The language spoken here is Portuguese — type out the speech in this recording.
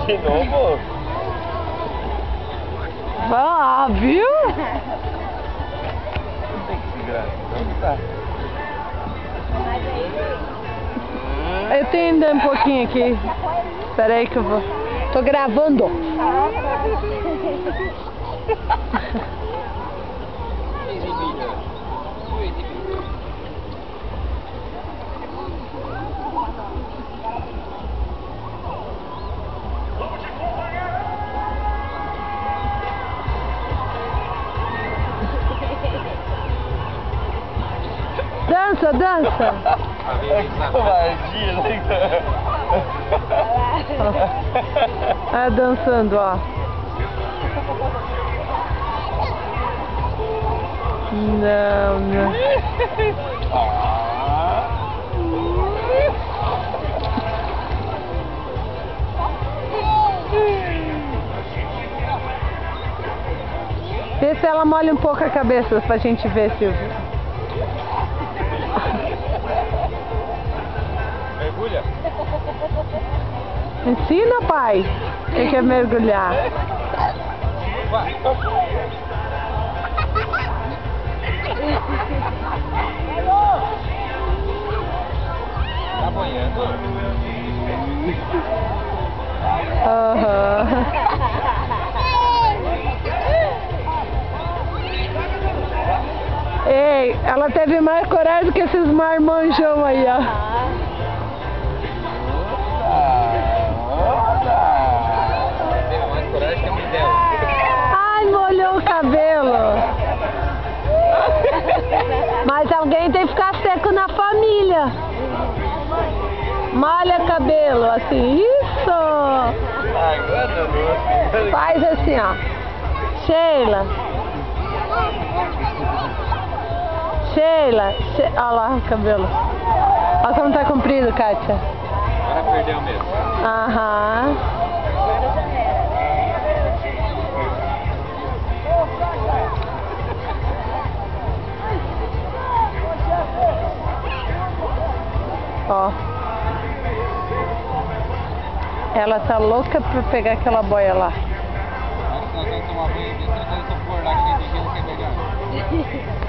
De novo? Vai lá, viu? Não tem que segurar. Onde tá? Eu tenho ainda um pouquinho aqui. Espera aí que eu vou. Tô gravando. Dança, dança. Covardia, né? É dançando, ó. Não, não. Vê se ela molha um pouco a cabeça pra gente ver, Silvio. Mergulha? Ensina, pai. Quem quer mergulhar? Vai. Tá banhando? Aham. Ei, ela teve mais coragem do que esses marmanjão aí, ó. Teve mais coragem que a mãe dela. Ai, molhou o cabelo. Mas alguém tem que ficar seco na família. Molha cabelo, assim. Isso! Agora não. Faz assim, ó. Sheila. Sheila. Olha lá o cabelo. Olha como tá comprido, Kátia. Agora perdeu mesmo. Aham. Ó. Ela tá louca pra pegar aquela boia lá. Nós vamos tomar banho, deixa eu pôr lá que tem que pegar.